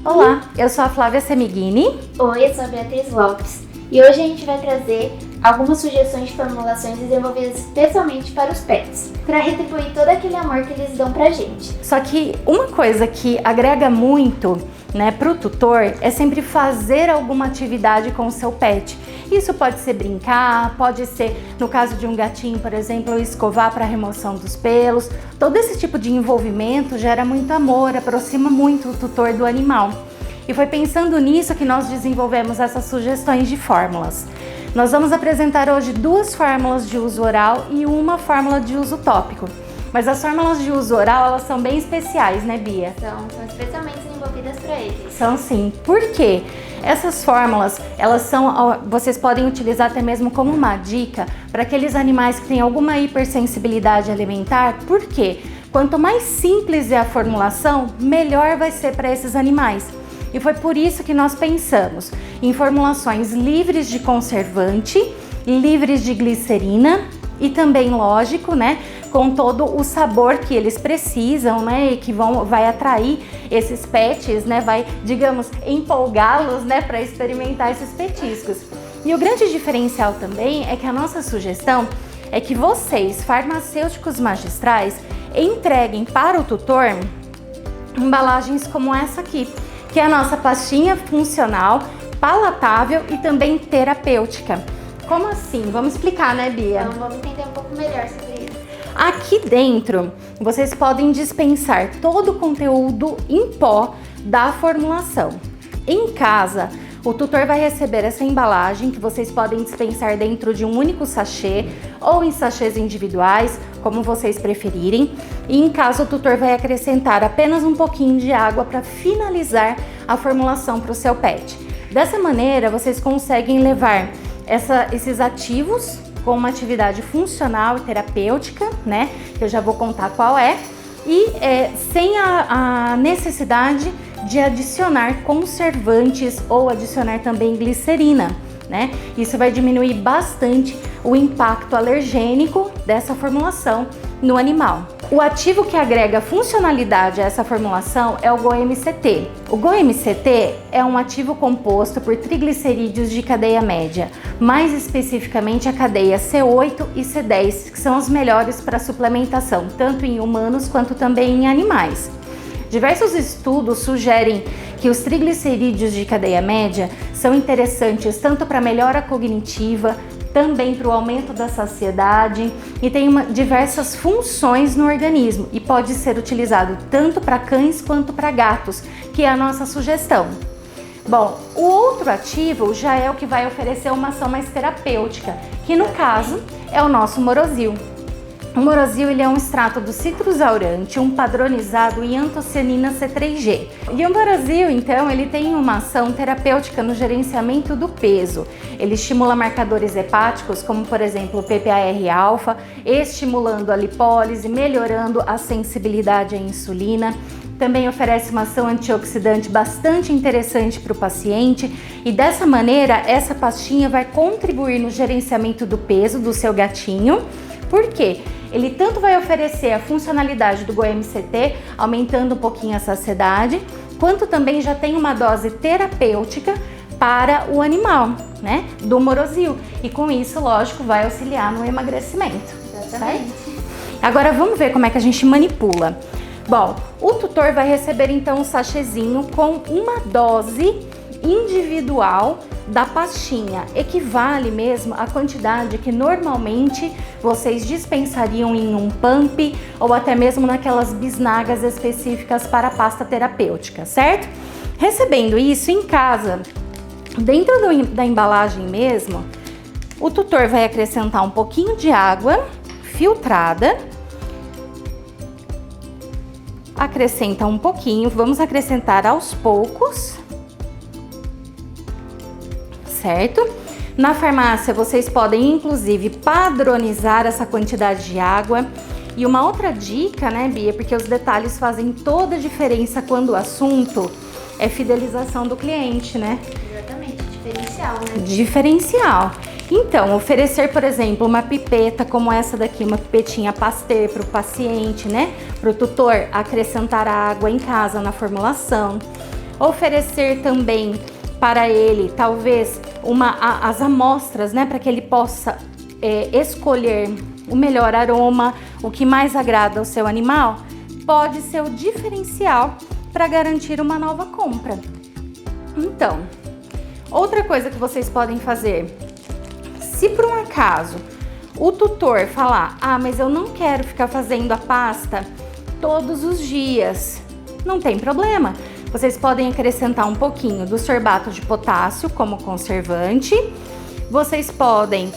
Olá, eu sou a Flávia Semiguini. Oi, eu sou a Beatriz Lopes e hoje a gente vai trazer algumas sugestões de formulações desenvolvidas especialmente para os pets, para retribuir todo aquele amor que eles dão pra gente. Só que uma coisa que agrega muito, pro tutor é sempre fazer alguma atividade com o seu pet. Isso pode ser brincar, pode ser, no caso de um gatinho, por exemplo, escovar para remoção dos pelos. Todo esse tipo de envolvimento gera muito amor, aproxima muito o tutor do animal. E foi pensando nisso que nós desenvolvemos essas sugestões de fórmulas. Nós vamos apresentar hoje 2 fórmulas de uso oral e uma fórmula de uso tópico. Mas as fórmulas de uso oral, elas são bem especiais, né, Bia? São especialmente desenvolvidas para eles. São sim. Por quê? Essas fórmulas, vocês podem utilizar até mesmo como uma dica para aqueles animais que têm alguma hipersensibilidade alimentar. Por quê? Quanto mais simples é a formulação, melhor vai ser para esses animais. E foi por isso que nós pensamos em formulações livres de conservante, livres de glicerina e também, lógico, com todo o sabor que eles precisam, e que vai atrair esses pets, vai, digamos, empolgá-los, para experimentar esses petiscos. E o grande diferencial também é que a nossa sugestão é que vocês, farmacêuticos magistrais, entreguem para o tutor embalagens como essa aqui, que é a nossa pastinha funcional, palatável e também terapêutica. Como assim? Vamos explicar, né, Bia? Então vamos entender um pouco melhor sobre isso. Aqui dentro, vocês podem dispensar todo o conteúdo em pó da formulação. Em casa, o tutor vai receber essa embalagem que vocês podem dispensar dentro de um único sachê ou em sachês individuais, como vocês preferirem. E em casa, o tutor vai acrescentar apenas um pouquinho de água para finalizar a formulação para o seu pet. Dessa maneira, vocês conseguem levar esses ativos com uma atividade funcional e terapêutica, que eu já vou contar qual é, e sem a necessidade de adicionar conservantes ou adicionar também glicerina, Isso vai diminuir bastante o impacto alergênico dessa formulação no animal. O ativo que agrega funcionalidade a essa formulação é o GoMCT. O GoMCT é um ativo composto por triglicerídeos de cadeia média, mais especificamente a cadeia C8 e C10, que são as melhores para suplementação, tanto em humanos quanto também em animais. Diversos estudos sugerem que os triglicerídeos de cadeia média são interessantes tanto para a melhora cognitiva, também para o aumento da saciedade e tem diversas funções no organismo e pode ser utilizado tanto para cães quanto para gatos, que é a nossa sugestão. Bom, o outro ativo já é o que vai oferecer uma ação mais terapêutica, que no caso é o nosso Morosil. O Morosil ele é um extrato do citrus aurante, um padronizado em antocianina C3G. E o Morosil, então, ele tem uma ação terapêutica no gerenciamento do peso. Ele estimula marcadores hepáticos, como por exemplo o PPAR-alfa, estimulando a lipólise, melhorando a sensibilidade à insulina. Também oferece uma ação antioxidante bastante interessante para o paciente e dessa maneira essa pastinha vai contribuir no gerenciamento do peso do seu gatinho. Por quê? Ele tanto vai oferecer a funcionalidade do GoMCT, aumentando um pouquinho a saciedade, quanto também já tem uma dose terapêutica para o animal, do Morosil. E com isso, lógico, vai auxiliar no emagrecimento. Exatamente. Certo? Agora vamos ver como é que a gente manipula. Bom, o tutor vai receber então um sachêzinho com uma dose individual da pastinha, equivale mesmo à quantidade que normalmente vocês dispensariam em um pump ou até mesmo naquelas bisnagas específicas para a pasta terapêutica, certo? Recebendo isso em casa, dentro da embalagem mesmo, o tutor vai acrescentar um pouquinho de água filtrada, acrescenta um pouquinho, vamos acrescentar aos poucos, certo? Na farmácia vocês podem inclusive padronizar essa quantidade de água. E uma outra dica, Bia, porque os detalhes fazem toda a diferença quando o assunto é fidelização do cliente, Exatamente, diferencial, Diferencial. Então, oferecer, por exemplo, uma pipeta como essa daqui, uma pipetinha Pasteur para o paciente, para o tutor acrescentar água em casa na formulação. Oferecer também para ele, talvez, as amostras, né, para que ele possa escolher o melhor aroma, o que mais agrada ao seu animal, pode ser o diferencial para garantir uma nova compra. Então, outra coisa que vocês podem fazer, se por um acaso o tutor falar, mas eu não quero ficar fazendo a pasta todos os dias, não tem problema. Vocês podem acrescentar um pouquinho do sorbato de potássio como conservante. Vocês podem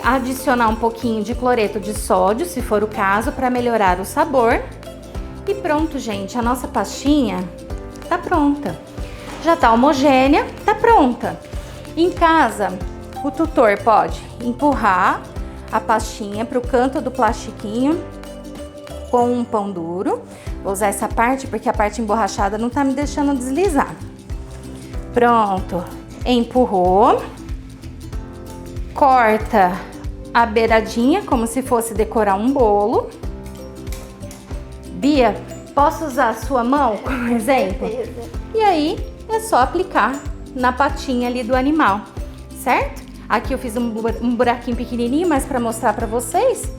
adicionar um pouquinho de cloreto de sódio, se for o caso, para melhorar o sabor. E pronto, gente, a nossa pastinha tá pronta. Já tá homogênea, tá pronta. Em casa, o tutor pode empurrar a pastinha para o canto do plastiquinho com um pão duro. Vou usar essa parte porque a parte emborrachada não tá me deixando deslizar. Pronto, empurrou. Corta a beiradinha como se fosse decorar um bolo. Bia, posso usar a sua mão como exemplo? E aí é só aplicar na patinha ali do animal, certo? Aqui eu fiz um buraquinho pequenininho, mas para mostrar para vocês.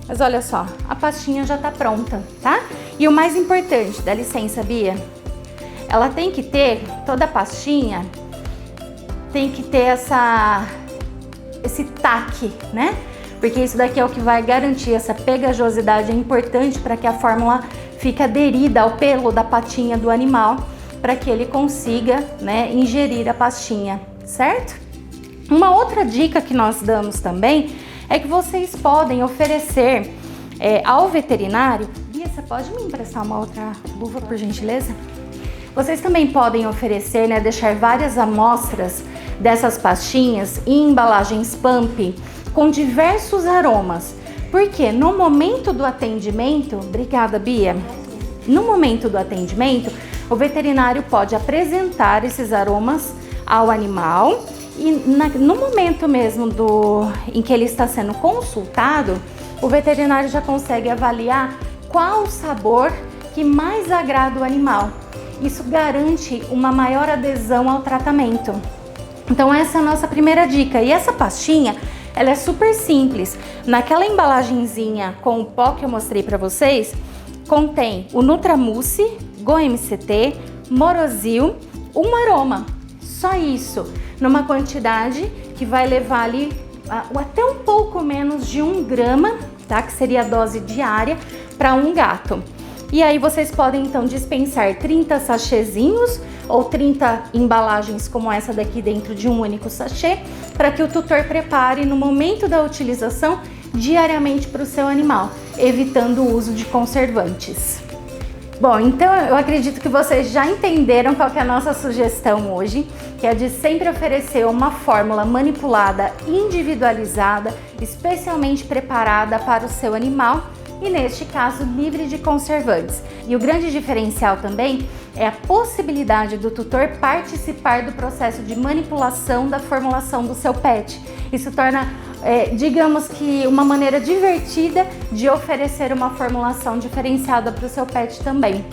Mas olha só, a pastinha já tá pronta, tá? E o mais importante, dá licença, Bia, ela tem que ter, toda a pastinha tem que ter esse taque, né? Porque isso daqui é o que vai garantir essa pegajosidade, é importante para que a fórmula fique aderida ao pelo da patinha do animal, para que ele consiga, né, ingerir a pastinha, certo? Uma outra dica que nós damos também é que vocês podem oferecer ao veterinário. Bia, você pode me emprestar uma outra luva, por gentileza? Vocês também podem oferecer, né, deixar várias amostras dessas pastinhas em embalagens pump com diversos aromas. Porque no momento do atendimento, obrigada, Bia. No momento do atendimento, o veterinário pode apresentar esses aromas ao animal e no momento mesmo em que ele está sendo consultado, o veterinário já consegue avaliar qual o sabor que mais agrada o animal. Isso garante uma maior adesão ao tratamento. Então essa é a nossa primeira dica. E essa pastinha, ela é super simples. Naquela embalagenzinha com o pó que eu mostrei para vocês, contém o Nutramuse, GoMCT, Morosil, um aroma. Só isso, numa quantidade que vai levar ali até um pouco menos de 1 grama, tá? Que seria a dose diária para um gato. E aí vocês podem então dispensar 30 sachêzinhos ou 30 embalagens como essa daqui dentro de um único sachê, para que o tutor prepare no momento da utilização diariamente para o seu animal, evitando o uso de conservantes. Bom, então eu acredito que vocês já entenderam qual que é a nossa sugestão hoje, que é de sempre oferecer uma fórmula manipulada, individualizada, especialmente preparada para o seu animal e, neste caso, livre de conservantes. E o grande diferencial também é a possibilidade do tutor participar do processo de manipulação da formulação do seu pet. Isso torna, digamos que, uma maneira divertida de oferecer uma formulação diferenciada para o seu pet também.